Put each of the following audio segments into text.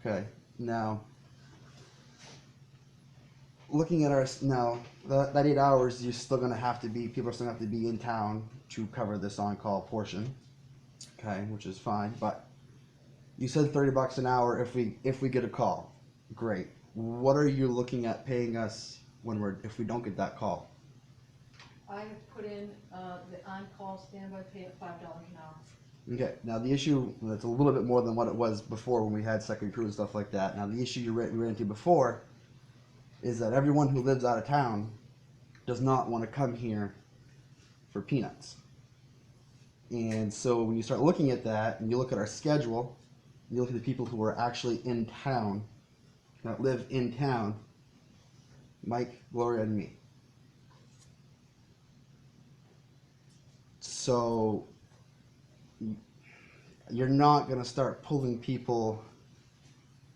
Okay, now, looking at that 8 hours, you're still gonna have to be, people are still gonna have to be in town to cover this on-call portion. Okay, which is fine, but you said $30 an hour if we get a call. Great. What are you looking at paying us if we don't get that call? I have put in the on-call standby pay at $5 an hour. Okay, now the issue, that's a little bit more than what it was before when we had second crew and stuff like that. Now the issue you ran into before is that everyone who lives out of town does not want to come here for peanuts. And so when you start looking at that and you look at our schedule, you look at the people who are actually in town, that live in town, Mike, Gloria, and me. So you're not going to start pulling people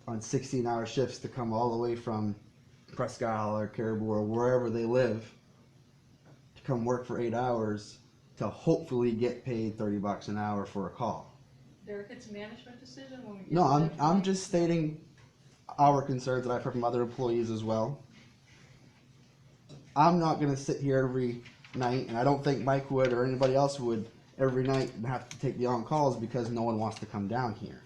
on 16-hour shifts to come all the way from Presque Isle or Caribou or wherever they live to come work for 8 hours to hopefully get paid $30 an hour for a call. Derek, it's a management decision when we get No, to I'm that point. just stating our concerns that I've heard from other employees as well. I'm not going to sit here every night, and I don't think Mike would or anybody else would every night and have to take the on-calls because no one wants to come down here.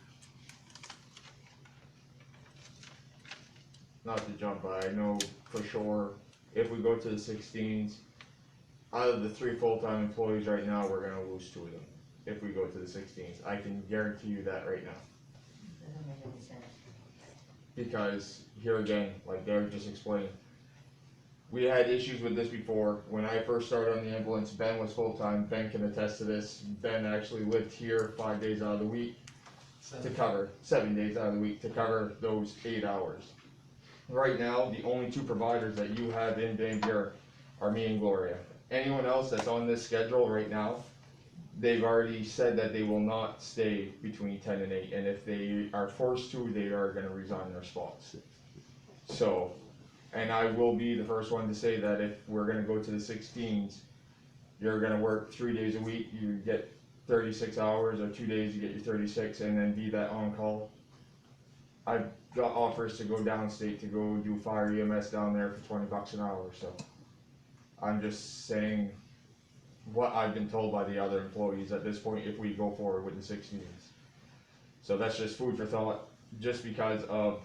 Not to jump, but I know for sure if we go to the 16s, out of the 3 full-time employees right now, we're going to lose 2 of them if we go to the 16s. I can guarantee you that right now. Doesn't make any sense. Because here again, like Derek just explained, we had issues with this before. When I first started on the ambulance, Ben was full-time. Ben can attest to this. Ben actually lived here 5 days out of the week to cover, 7 days out of the week to cover those 8 hours. Right now, the only 2 providers that you have in Van Buren are me and Gloria. Anyone else that's on this schedule right now, they've already said that they will not stay between 10 and 8, and if they are forced to, they are going to resign their spots. So, and I will be the first one to say that if we're going to go to the 16s, you're going to work 3 days a week, you get 36 hours, or 2 days you get your 36, and then be that on call. I've got offers to go downstate to go do fire EMS down there for $20 an hour, so I'm just saying what I've been told by the other employees at this point if we go forward with the 16s. So that's just food for thought, just because of,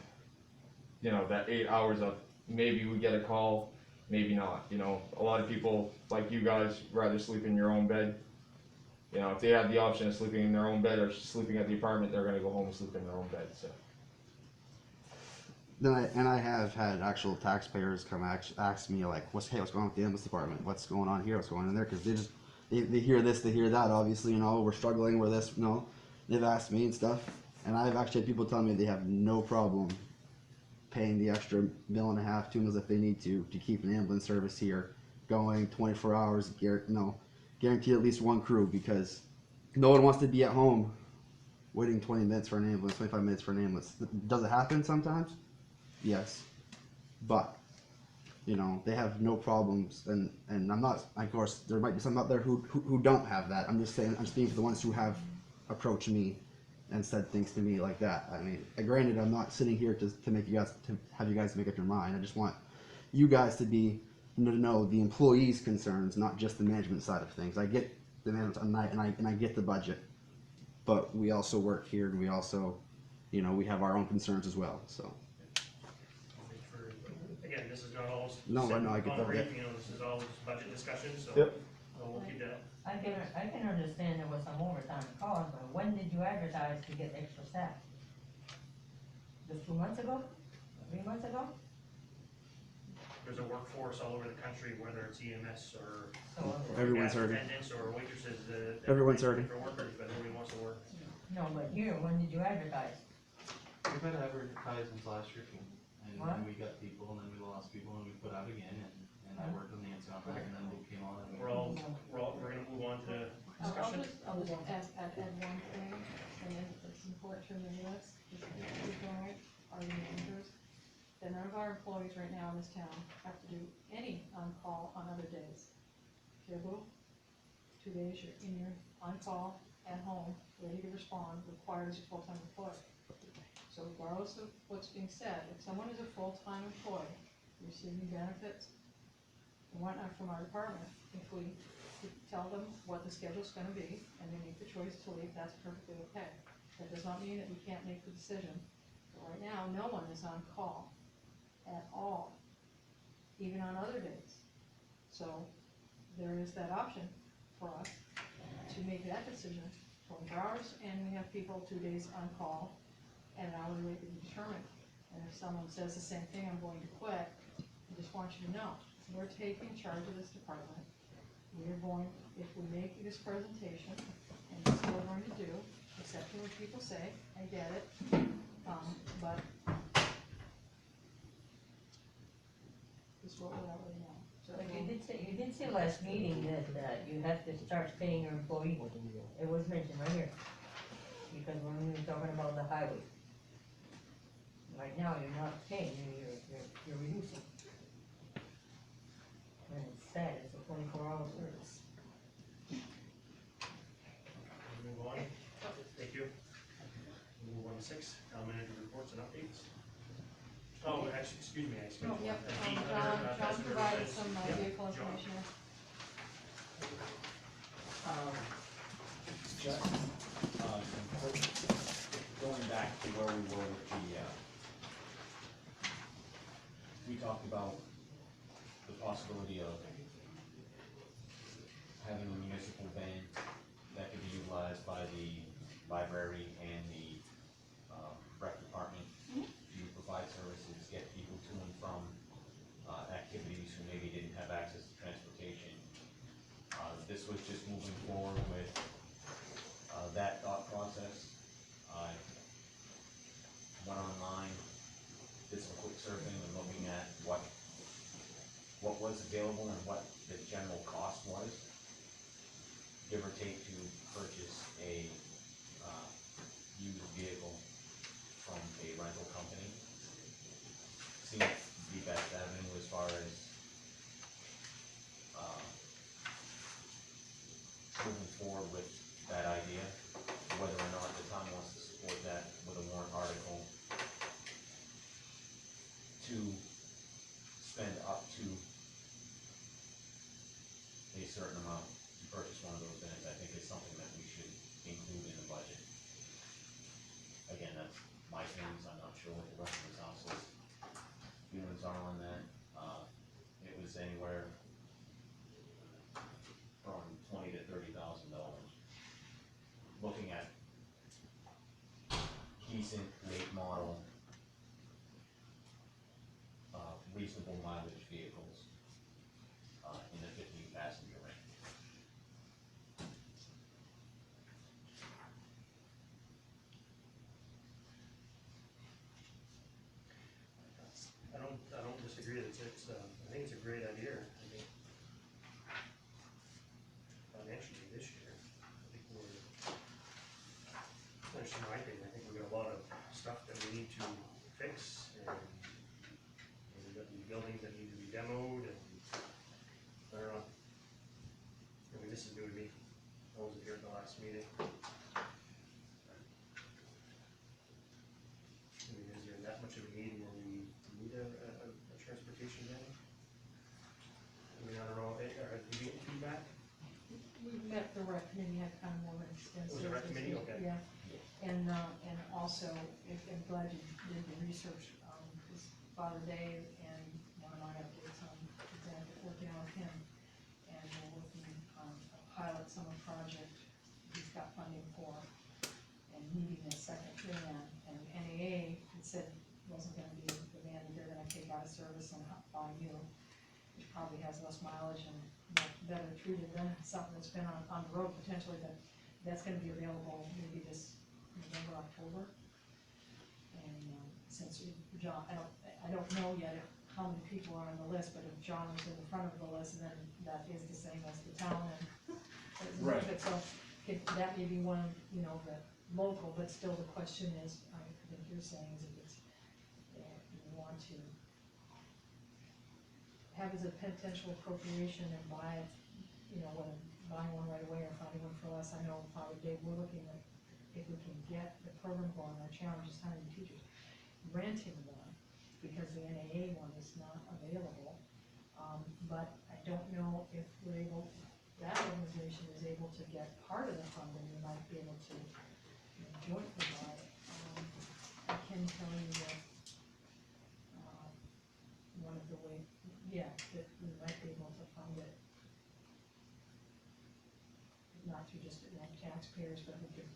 you know, that 8 hours of maybe we get a call, maybe not. You know, a lot of people like you guys rather sleep in your own bed. You know, if they have the option of sleeping in their own bed or sleeping at the apartment, they're gonna go home and sleep in their own bed, so. And I have had actual taxpayers come ask me like, what's going on with the ambulance department? What's going on here? What's going on there? Because they hear this, they hear that. Obviously, you know, we're struggling with this. You know, they've asked me and stuff, and I've actually had people tell me they have no problem paying the extra $1.5 million, $2 million if they need to keep an ambulance service here going 24 hours. Guarantee at least 1 crew, because no one wants to be at home waiting 20 minutes for an ambulance, 25 minutes for an ambulance. Does it happen sometimes? Yes, but you know, they have no problems, and I'm not, of course there might be some out there who don't have that. I'm just saying, I'm speaking for the ones who have approached me and said things to me like that. I mean, granted, I'm not sitting here to have you guys make up your mind. I just want you guys to know the employees' concerns, not just the management side of things. I get the management, and I get the budget, but we also work here, and we also, you know, we have our own concerns as well. So. Again, this is not all No, I know, I get that. brief, you know, this is all budget discussion, so Yep. we'll keep that. I can understand there was some overtime cost, but when did you advertise to get extra staff? Just 2 months ago? 3 months ago? There's a workforce all over the country, whether it's EMS or So, Everyone's gas hurting. attendants or waitresses, Everyone's hurting. for workers, but nobody wants to work. no, but here, when did you advertise? We've had advertisements last year too, What? and we got people, and then we lost people, and we put out again, and I worked on the answer on that, and then Luke came on. And We're gonna move on to the discussion. I'll just add one thing, and then it's important to remember this, is that we don't, are the managers, that none of our employees right now in this town have to do any on-call on other days. Caribou, 2 days you're on-call, at home, ready to respond, required as a full-time employee. So regardless of what's being said, if someone is a full-time employee, receiving benefits and whatnot from our department, if we tell them what the schedule's gonna be, and they make the choice to leave, that's perfectly okay. That does not mean that we can't make the decision. But right now, no one is on call at all, even on other days. So there is that option for us to make that decision, 24 hours, and we have people 2 days on call at an hourly rate to be determined. And if someone says the same thing, I'm going to quit, I just want you to know, we're taking charge of this department. We are going, if we make this presentation, and this is what we're going to do, accepting what people say, I get it, but this is what we're already know. So But you did say last meeting that you have to start paying your employees. It was mentioned right here. Because when we were talking about the highway. Right now, you're not paying, you're reducing. And it's sad, it's a 24-hour service. Move on. Thank you. Move on to 6, town manager reports and updates. Oh, actually, excuse me, I skipped Oh, one. yep, D, under, John passenger provided residence. some Yep, vehicle John. information. Just, going back to where we were with the, we talked about the possibility of having a municipal van that could be utilized by the library and the, rec department to provide services, get people to and from, activities who maybe didn't have access to transportation. This was just moving forward with, that thought process. I went online, did some quick surfing and looking at what was available and what the general cost was, give or take, to purchase a, used vehicle from a rental company. Seems the best avenue as far as, moving forward with that idea. Whether or not the town wants to support that with a warrant article to spend up to a certain amount to purchase one of those vans, I think is something that we should include in the budget. Again, that's my feelings, I'm not sure what the rest of the council's feelings are on that. It was anywhere from $20,000 to $30,000. Looking at decent late model, reasonable mileage vehicles, in the 15-passenger range. I don't disagree, I think it's a great idea. I think financially this year, I think that's just my opinion, I think we've got a lot of stuff that we need to fix, and we've got these buildings that need to be demoed, and I don't know. I mean, this is new to me, I wasn't here at the last meeting. I mean, is there that much of a need where we need a transportation van? I mean, I don't know, did you get feedback? We met the rec committee, had kind of more of an extensive. Was it rec committee? Okay. Yeah, and also, I'm glad you did the research, because Father Dave and one of my updates on exactly working out with him, and we're working on a pilot summer project he's got funding for, and needing a second van, and NAA had said wasn't gonna be the van that they're gonna take out of service and buy new, which probably has less mileage and better treated than something that's been on the road potentially, but that's gonna be available maybe this November, October. And, since John, I don't know yet how many people are on the list, but if John was in the front of the list, then that is the same as the town and. Right. So, that may be one, the local, but still the question is, I think you're saying is if it's, you want to have as a potential appropriation and buy it, whether buying one right away or finding one for less. I know probably Dave, we're looking at if we can get the program going, our challenge is finding teachers. renting one, because the NAA one is not available. But I don't know if we're able, that organization is able to get part of the funding, we might be able to jointly buy it. I can tell you that, one of the way, yeah, that we might be able to fund it. Not through just taxpayers, but we could,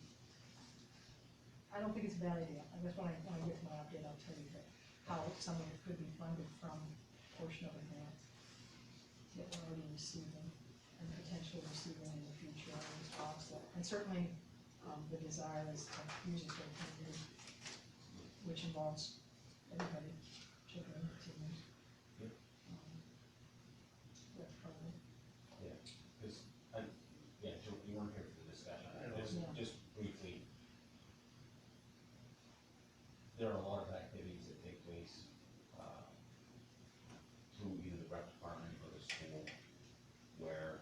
I don't think it's a bad idea. I guess when I get to my update, I'll tell you that how some of it could be funded from a portion of a grant that we're already receiving and potentially receiving in the future as offset. And certainly, the desire is to use it for the community, which involves everybody, children, teens. Yep. That's probably, Cause, Joe, you weren't here for the discussion, Yeah. just briefly. There are a lot of activities that take place, through either the rec department or the school, where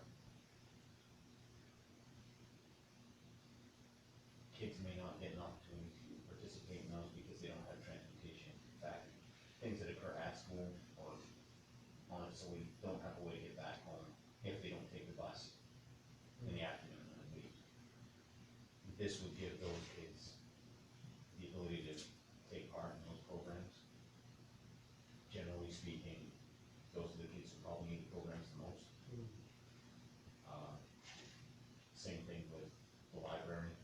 kids may not get an opportunity to participate in those because they don't have transportation. In fact, things that occur at school or honestly don't have a way to get back home if they don't take the bus in the afternoon and leave. This would give those kids the ability to take part in those programs. Generally speaking, those are the kids who probably need the programs the most. Same thing with the library,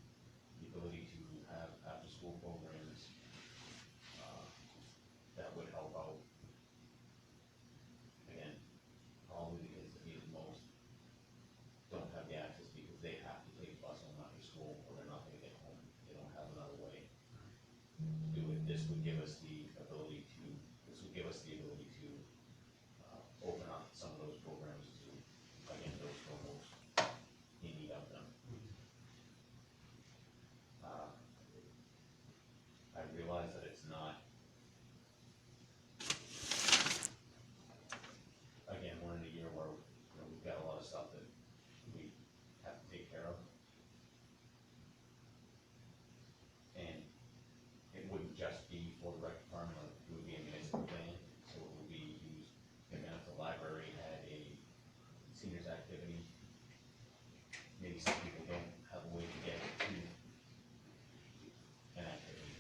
the ability to have after-school programs, that would help out. Again, probably the kids that need it most don't have the access because they have to take a bus home after school or they're not gonna get home. They don't have another way to do it. This would give us the ability to open up some of those programs to, again, those who are most in need of them. I realize that it's not, again, we're in a year where, we've got a lot of stuff that we have to take care of. And it wouldn't just be for the rec department, it would be a municipal plan, so it would be used, again, if the library had a seniors activity, maybe some people don't have a way to get to an activity,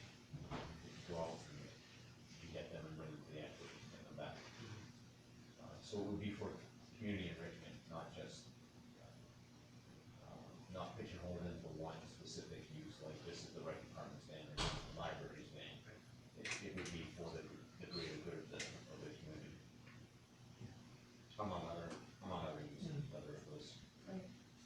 go out and get them and bring them to the activity and bring them back. So it would be for community enrichment, not just, not pigeonholed into one specific use, like this is the rec department's van, or this is the library's van. It would be for the greater good of the community. Among other uses, whether it was, like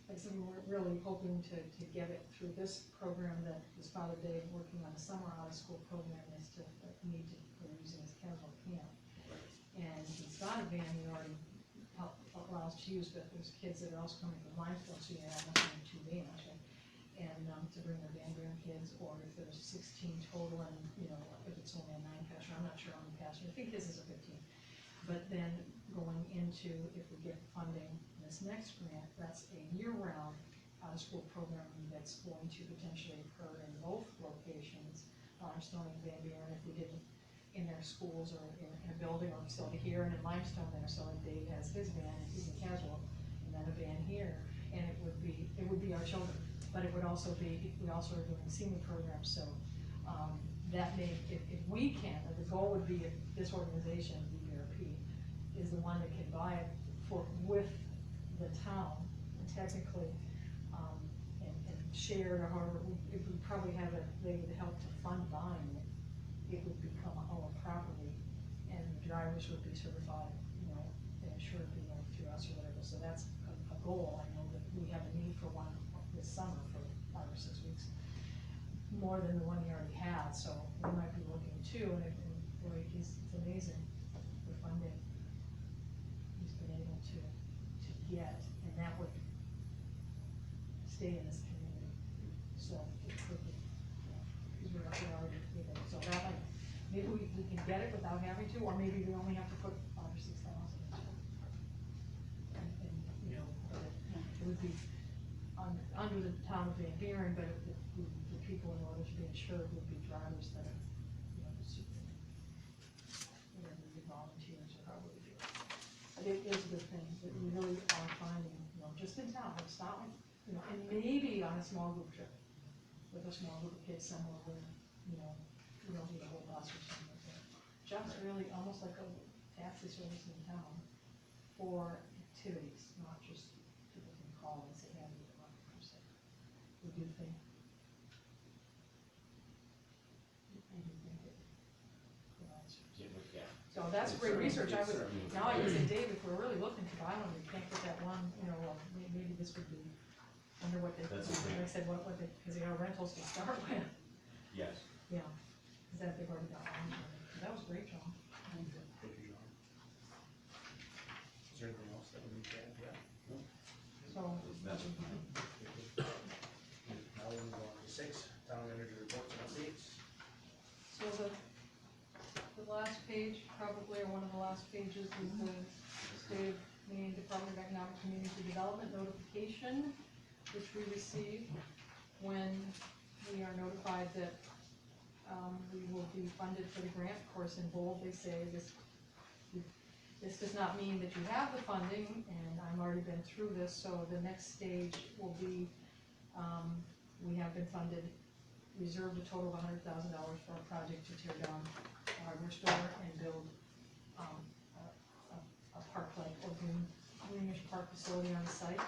I said, we're really hoping to get it through this program that is Father Dave working on a summer out-of-school program is to, need to, we're using his casual camp. And he's got a van he already allows to use, but there's kids that are also coming from Limestone, so you have only 2 vans, right? And, to bring their Van Buren kids, or if there's 16 total, and, if it's only a 9 passenger, I'm not sure how many passengers, I think his is a 15. But then going into, if we get funding in this next grant, that's a year-round out-of-school program that's going to potentially occur in both locations, Limestone and Van Buren, if we didn't in their schools or in a building or facility here, and in Limestone there, so like Dave has his van, he's a casual, and then a van here, and it would be our children, but it would also be, we also are doing senior programs, so, that may, if we can, the goal would be if this organization, VRP, is the one that can buy it with the town, technically, and shared, or however, if we probably have it, they would help to fund buying it, it would become our property, and the drivers would be certified, and insured, through us or whatever, so that's a goal. I know that we have a need for one this summer for 5 or 6 weeks, more than the one he already had, so we might be looking too, and boy, it's amazing, the funding he's been able to get, and that would stay in this community, so it could be, because we're already with it, so that might, maybe we can get it without having to, or maybe we only have to put 5 or 6,000 into it. And, it would be under the town of Van Buren, but the people in order to be insured would be drivers that are, just in town, it's not like, you know, and maybe on a small group trip, with a small group of kids somewhere where, you know, you don't need a whole bus or something like that. Just really almost like a taxi service in town for activities, not just people can call and say, hey, I need a run per se. We do think. I do think it provides. Yeah. So that's It great certainly- research, I it would, certainly would. now I would say, Dave, if we're really looking to buy one, we can't get that one, you know, maybe this would be, wonder what they, That's a like great- I said, what they, cause they got rentals to start with, Yes. yeah. Is that they've already got one, that was great, John. Thank you, John. Is there anything else that we need to add? Yeah. So, That's Now we move on to 6, town manager reports and updates. so the last page, probably, or one of the last pages, is the State of Maine Department of Economic Community Development notification, which we receive when we are notified that, we will be funded for the grant. Of course, in bold, they say this does not mean that you have the funding, and I've already been through this, so the next stage will be, we have been funded, reserved a total of $100,000 for a project to tear down a hardware store and build, a park-like or greenish park facility on the site.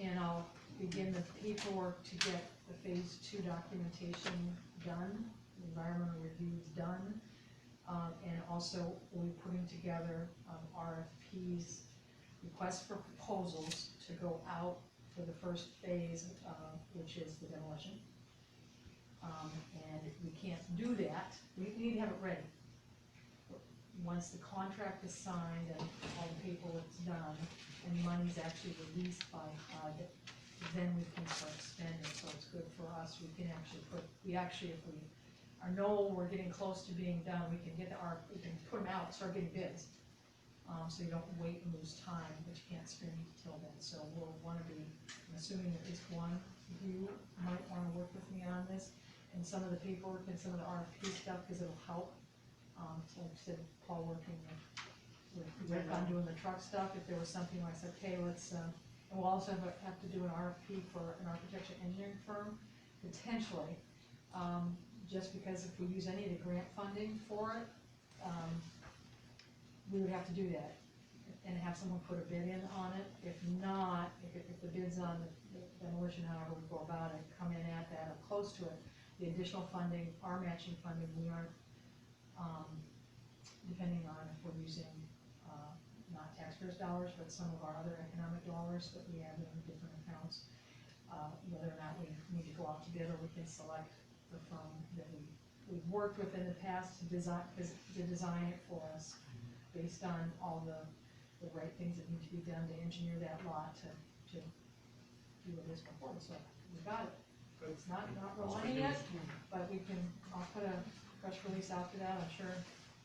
And I'll begin the paperwork to get the phase 2 documentation done, the environmental reviews done. And also, we're putting together, RFPs, requests for proposals to go out for the first phase, which is the demolition. And we can't do that, we need to have it ready. Once the contract is signed and all the paperwork's done, and money's actually released by HUD, then we can start spending, so it's good for us, we can actually if we know we're getting close to being done, we can get we can put them out, start getting bids. So you don't wait and lose time, but you can't spend till then, so we'll wanna be, I'm assuming at least one of you might wanna work with me on this, and some of the paperwork and some of the RFP stuff, cause it'll help. So like I said, Paul working with Rick on doing the truck stuff, if there was something where I said, okay, let's, and we'll also have to do an RFP for an architecture engineering firm, potentially, just because if we use any of the grant funding for it, we would have to do that, and have someone put a bid in on it. If not, if the bids on the demolition, however we go about it, come in at that or close to it, the additional funding, our matching funding, we aren't, depending on if we're using, not taxpayers' dollars, but some of our other economic dollars that we have in different accounts, whether or not we need to go out to bid, or we can select the firm that we've worked with in the past to design it for us, based on all the right things that need to be done to engineer that lot to do what is important, so we got it. It's not real money yet, but I'll put a press release out for that, I'm sure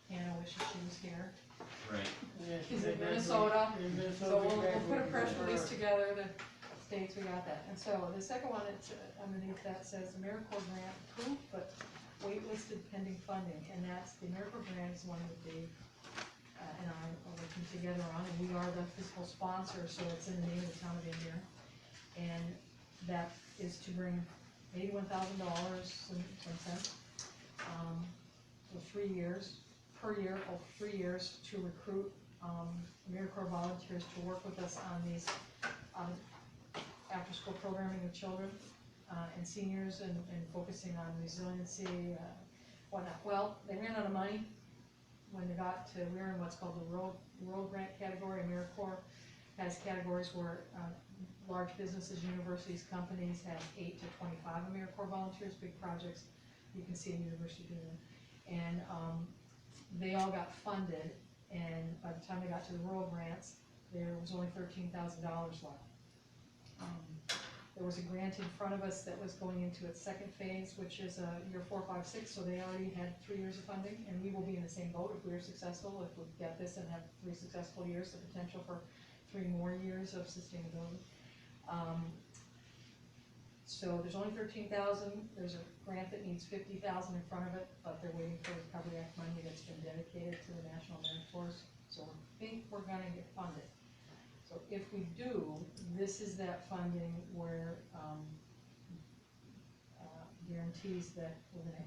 Hannah wishes she was here. Right. She's in Minnesota, so we'll put a press release together, the states, we got that. And so the second one, it's underneath that says AmeriCorps grant approved, but waitlisted pending funding, and that's, the AmeriCorps grant is one that Dave and I are working together on, and we are the fiscal sponsor, so it's in the name of the town of Van Buren. And that is to bring $81,000, some cents, for 3 years, per year, for 3 years, to recruit, AmeriCorps volunteers to work with us on these, after-school programming with children, and seniors, and focusing on resiliency, whatnot. Well, they ran out of money when they got to, we're in what's called the rural grant category. AmeriCorps has categories where, large businesses, universities, companies have 8 to 25 AmeriCorps volunteers, big projects, you can see a university doing it. And, they all got funded, and by the time they got to the rural grants, there was only $13,000 left. There was a grant in front of us that was going into its second phase, which is year 4, 5, 6, so they already had 3 years of funding, and we will be in the same boat if we are successful, if we get this and have 3 successful years, the potential for 3 more years of sustainability. So there's only $13,000, there's a grant that needs $50,000 in front of it, but they're waiting for Recovery Act money that's been dedicated to the National Merit Force, so we think we're gonna get funded. So if we do, this is that funding where, guarantees that we're gonna,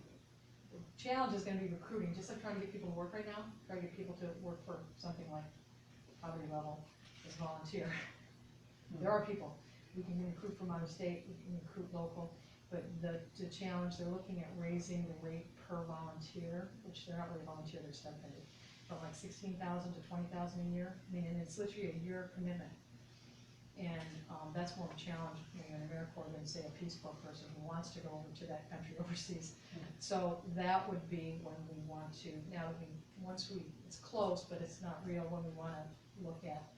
the challenge is gonna be recruiting, just like trying to get people to work right now, try to get people to work for something like poverty level as volunteer. There are people, we can recruit from out of state, we can recruit local, but the challenge, they're looking at raising the rate per volunteer, which they're not really volunteer, they're stipended, from like 16,000 to 20,000 a year. I mean, and it's literally a year commitment. And that's more of a challenge, you know, in AmeriCorps than say a Peace Corps person who wants to go over to that country overseas. So that would be when we want to, now that it's close, but it's not real, when we wanna look at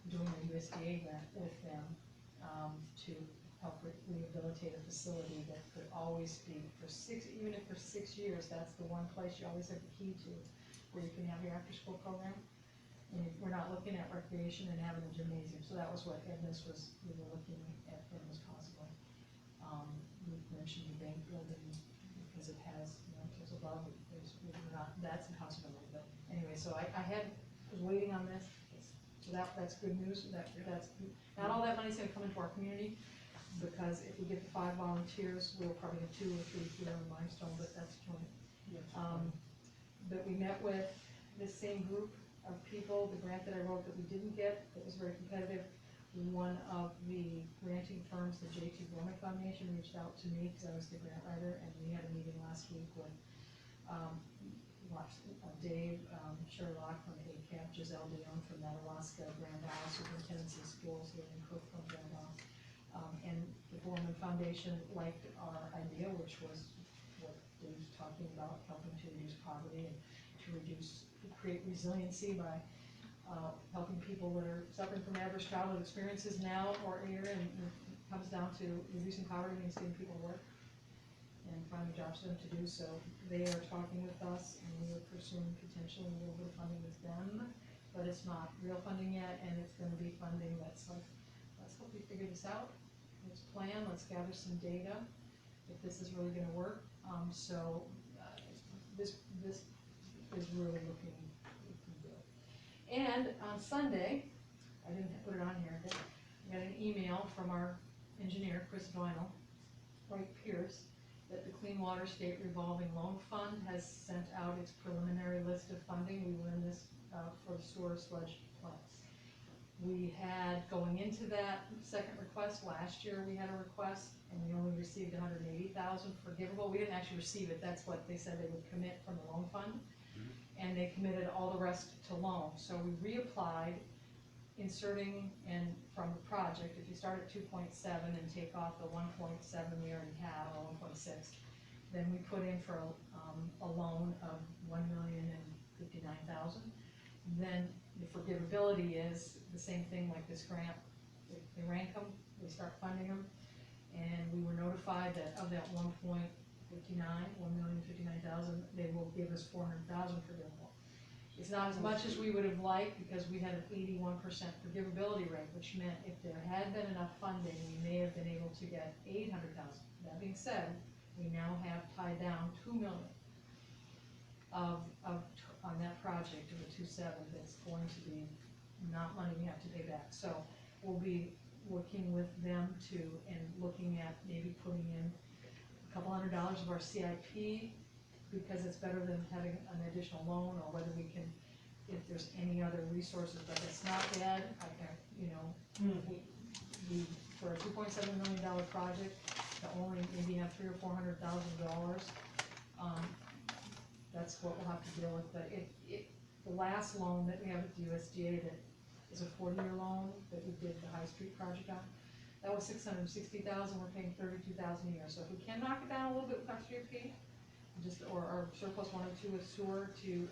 doing a USDA grant with them, to help rehabilitate a facility that could always be even if for 6 years, that's the one place you always have the key to, where you can have your after-school program. And we're not looking at recreation and having a gymnasium, so that was what we were looking at Edna's possibly. We mentioned the bank building, because it has, you know, it's above, that's a possibility, but anyway, so I was waiting on this, so that's good news, that's, not all that money's gonna come into our community, because if we get the 5 volunteers, we'll probably have 2 or 3 here in Limestone, but that's joint. But we met with this same group of people, the grant that I wrote that we didn't get, that was very competitive. One of the granting firms, the J.T. Gorman Foundation, reached out to me because I was the grant writer, and we had a meeting last week with Dave Sherlock from ACAP, Giselle Dion from Madawaska, Grand Isle Superintendency Schools, Lynn Cook from Grand Isle. And the Gorman Foundation liked our idea, which was what Dave's talking about, helping to reduce poverty and to create resiliency by helping people that are suffering from adverse childhood experiences now or here, and it comes down to reducing poverty means getting people to work and finding jobs for them to do so. They are talking with us, and we are pursuing potentially a little bit of funding with them, but it's not real funding yet, and it's gonna be funding that's like, let's hope we figure this out, let's plan, let's gather some data, if this is really gonna work. This is really looking good. And on Sunday, I didn't put it on here, but I got an email from our engineer, Chris Vinyl, White Pierce, that the Clean Water State Revolving Loan Fund has sent out its preliminary list of funding. We were in this for the sewer sludge plants. We had, going into that second request, last year we had a request, and we only received 180,000 forgivable. We didn't actually receive it, that's what they said they would commit from the loan fund. And they committed all the rest to loan. So we reapplied, inserting in from the project, if you start at 2.7 and take off the 1.7 we already have, or 1.6, then we put in for a loan of 1,059,000. Then the forgivability is the same thing like this grant. They rank them, we start funding them, and we were notified that of that 1,059,000, they will give us 400,000 forgivable. It's not as much as we would have liked, because we had an 81% forgivability rate, which meant if there had been enough funding, we may have been able to get 800,000. That being said, we now have tied down 2 million on that project of the 2.7 that's going to be not money we have to pay back. So we'll be working with them and looking at maybe putting in a couple $100 of our CIP, because it's better than having an additional loan, or whether we can, if there's any other resources, but it's not bad. We for a $2.7 million project to only maybe have $300,000 or $400,000, that's what we'll have to deal with. But the last loan that we have at the USDA that is a 4-year loan that we did the High Street project on, that was $660,000. We're paying $32,000 a year. So if we can knock it down a little bit with our CIP, or our surplus 102 with sewer to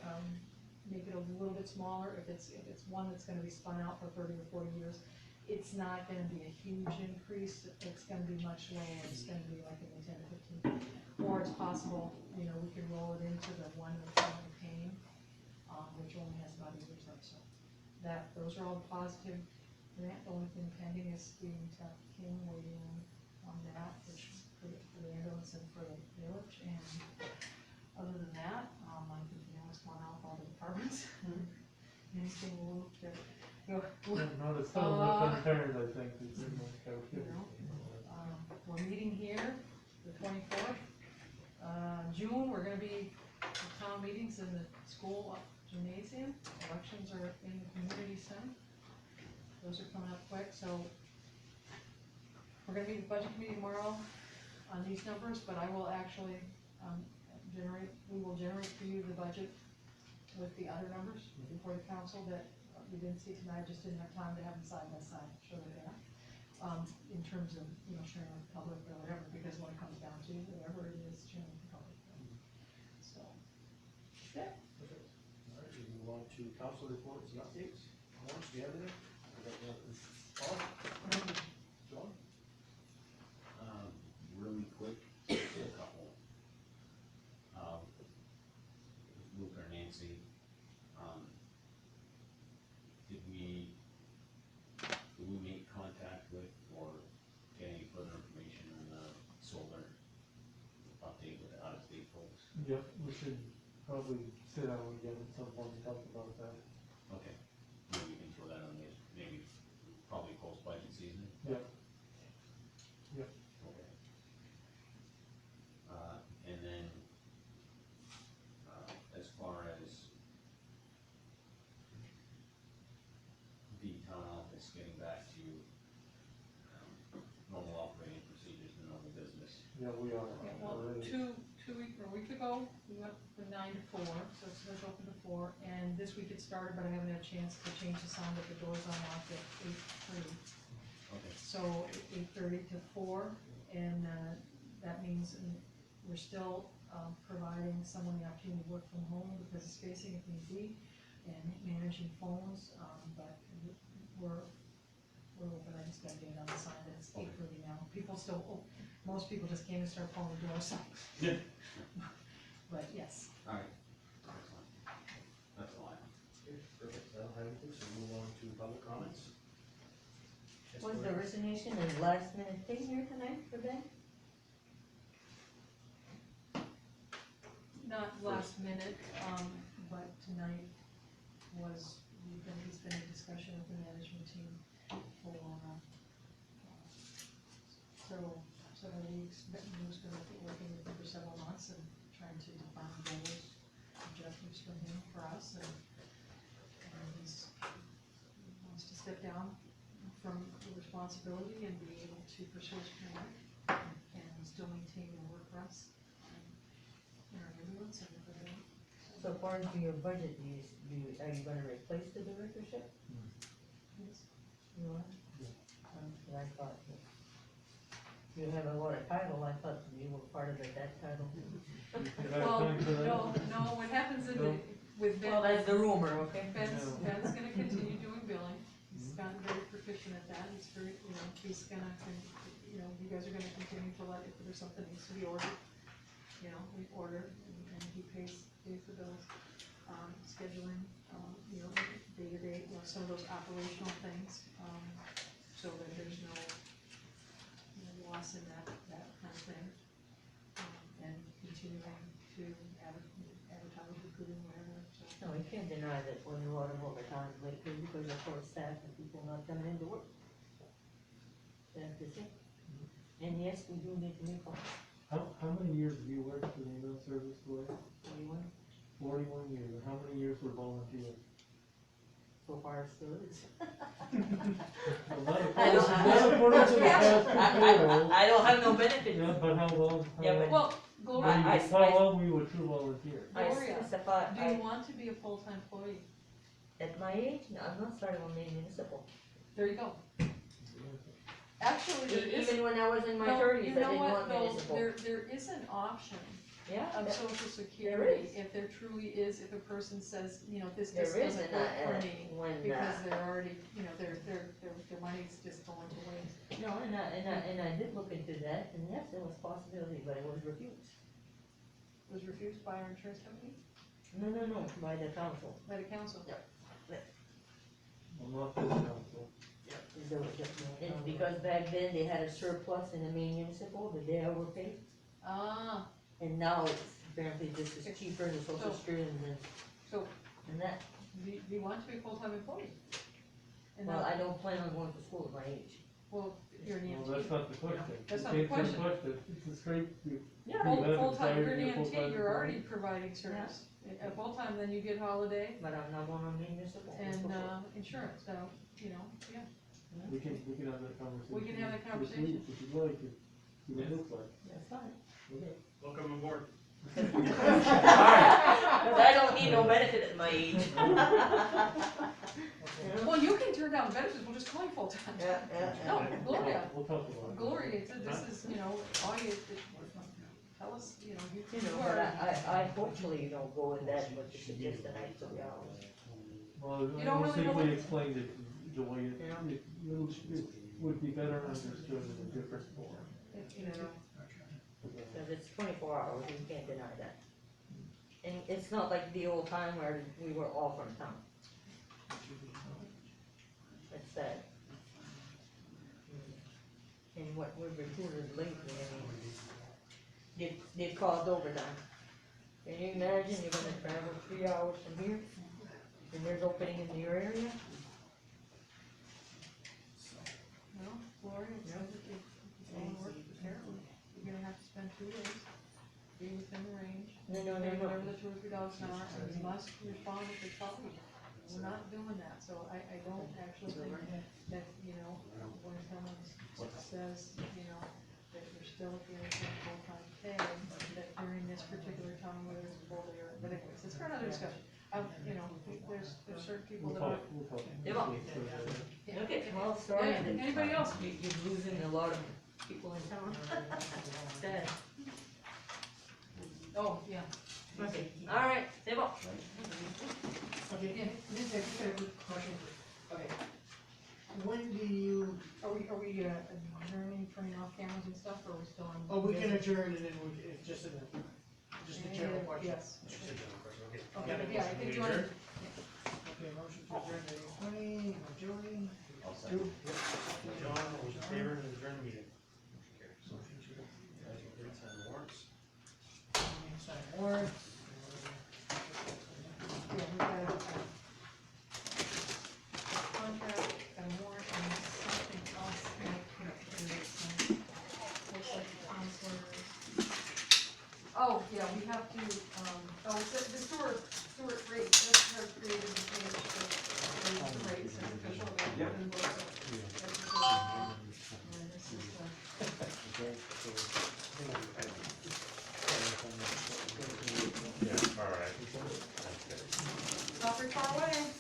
make it a little bit smaller. If it's one that's going to be spun out for 30 or 40 years, it's not going to be a huge increase. It's going to be much lower. It's going to be like in the 10 to 15. Or it's possible, we can roll it into the one that's currently paying, which only has about 8 years left. So those are all positive. The only thing pending is the Tech King, waiting on that, which for the ambulance and for the village. And other than that, I think what's going on with all the departments. Anything will move to. Not a stone left unturned, I think. It's in the You know, we're meeting here, the 24th. June, we're gonna be, the town meetings in the school gymnasium, elections are in the community center. Those are coming up quick, so we're gonna meet the budget committee tomorrow on these numbers, but I will actually, we will generate for you the budget with the other numbers for the council that we didn't see tonight, just didn't have time to have them side by side, show that they are. In terms of, sharing with the public or whatever, because when it comes down to whatever it is, sharing with the public. So, yeah. All right, we move on to council reports and updates. Lawrence, do you have anything? Paul? John? Really quick, a couple. Luke or Nancy, did we make contact with or get any further information on the solar update with the out-of-state folks? Yep, we should probably sit down again at some point and talk about that. Okay, maybe we can throw that on the, maybe, probably post-budget season? Yep. Okay. And then, as far as the town office getting back to, normal operating procedures and normal business. Yeah, we are. Yeah, well, already. a week ago, we went from 9 to 4, so it's supposed to open to 4, and this week it started, but I haven't had a chance to change the sound at the doors on off at 8:30. Okay. So 8:30 to 4, and that means we're still providing someone the opportunity to work from home because of spacing if need be, and managing phones, but we're open. I just got a date on the sign that it's 8:30 now. People still, most people just came and started calling the door, so. Yeah. But yes. Alright, excellent. That's all I have. Okay, perfect. I don't have anything, so move on to public comments. Yes, Was go the ahead. resignation a last minute thing here tonight for Ben? Not last minute, but tonight he's been in discussion with the management team for, several weeks. He was gonna be working with him for several months and trying to define goals, objectives for him, for us, and he wants to step down from the responsibility and be able to pursue his career and still maintain and work for us in our ambulance and everything. So far as your budget, are you gonna replace the directorship? Yes. You are? I thought, you have a lot of title, I thought you were part of it, that title. Did I have Well, time for that? no, what happens No. with Ben. Well, that's the rumor, okay? Ben's No. gonna continue doing billing, he's gotten very proficient at that, he's very, he's gonna, you guys are gonna continue to let, if there's something that needs to be ordered, we order, and he pays the bills, scheduling, day-to-day, some of those operational things, so that there's no, loss in that kind of thing, and continuing to advertise, recruiting, whatever, so. No, you can't deny that when a lot of overtime lately because of poor staff and people not coming into work. That's the thing. And yes, we do need to make calls. How many years have you worked for the ambulance service for? 41, 41 years. And how many years were volunteer? so far still is. A lot of I don't- according to the past before. I don't have no benefit. Yeah, but how long? Yeah, but- Well, Gloria, How long were you a true volunteer? I Gloria, specify, do you want to be a full-time employee? at my age, no, I'm not starting on Maine municipal. There you go. Actually, there is. Even when I was in my No, thirties, I you know didn't what, want no, municipal. there is an option Yeah, of that- social security, is. if there truly is, if a person says, this there just is, doesn't and work for me, when, because they're already, their money's just going to waste. no, and I did look into that, and yes, there was possibility, but it was refused. Was refused by our insurance company, No, by the council. by the council. I'm not this council. It's because back then they had a surplus in the Maine municipal that they overpaid, Ah, and now it's apparently just as cheaper than social So- security so, and that. do you want to be a full-time employee? And Well, now, I don't plan on going to school at my age. well, you're an Well, EMT. that's not the question. That's It not the came to question. It's a straight, Yeah. Full-time, you're an Full-time EMT, you're already employee. providing service. At full-time, then you get holiday But I'm not going on municipal. and, insurance, so, you know, yeah. We can have that conversation. We can have that this conversation. week If you'd like, see what it looks like. That's fine. Welcome aboard. Cause I don't need no benefit at my age. Well, you can turn down benefits, we'll just call you full-time. Yeah. No, Gloria, We'll talk about it. Gloria, this is, you know, all you, tell us, you know, you You know, are. but I hopefully you don't go with that, but you suggest that I took hours. Well, You don't I really know simply what- explained it the way it would be better understood in a different form. You know, Cause it's 24 hours, you can't deny that. And it's not like the old time where we were all from town. It's sad. And what we've reported lately, I mean, they've caused overtime. Can you imagine you're gonna travel 3 hours from here, and there's opening in your area? well, Gloria, it sounds like it's all work, apparently, you're gonna have to spend 2 days, be within the range. No. Whatever the $2 or $3 an hour, and you must respond if they call you. We're not doing that, so I don't actually think that, you know, when someone says, you know, that you're still getting full-time pay, that during this particular time, whether it's full day or, but anyways, it's for another discussion. You know, there's certain people We'll that are. talk, we'll talk. Yeah, well, Yeah. Okay, well, sorry. Yeah, anybody else? You're losing a lot of people in town. Sad. Oh, yeah. Okay, alright, c'est bon. Okay, Yeah. this is a good question. Okay. When do you, Are we adjourning, turning off cameras and stuff, or are we still on? oh, we can adjourn and then it's just a general question. Yes. Just a general question, okay. Okay, Got a yeah, I motion think to you want adjourn? Okay, motion to adjourn at 8:20, Joey, I'll second. John, all those in favor of adjourn the meeting? Motion carries. Guys, we'll get sign the warrants. sign warrants. Yeah, we've got a contract, got a warrant, and something else. Looks like the counselors. Oh, yeah, we have to, it's the Stewart rate, this has created the page for the rates and official. Yep. And this is, Yeah, all right. not very far away.